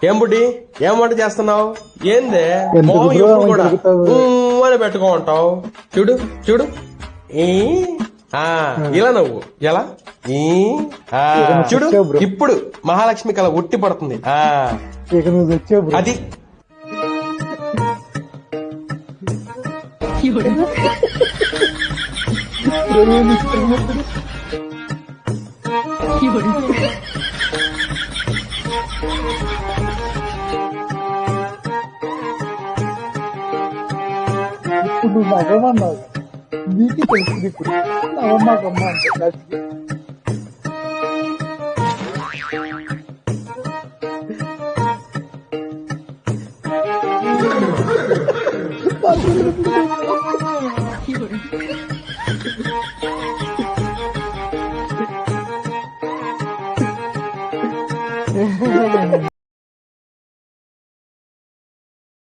ఏం బుడ్డి ఏం వంట చేస్తున్నావు? ఏందే ఎందుకు మోహం బ్రో ఎప్పుడు కూడా తిరుగుతావు? అని పెట్టుకో ఉంటావు. చూడు చూడు ఈ ఆ ఇలా నువ్వు ఎలా ఈ ఆ ఇక నువ్వు చూడు తెచ్చావు బ్రో. ఇప్పుడు మహాలక్ష్మి కళ ఉట్టి పడుతుంది. ఆ ఇక నువ్వు తెచ్చావు బ్రో. అది ఏమేమి ఇస్తున్నప్పుడు? ఇప్పుడు నువ్వు నవ్వమన్నావు, నీకే తెలుస్తుంది ఇప్పుడు నవ్వమాకమ్మా అంటే లాస్ట్కి.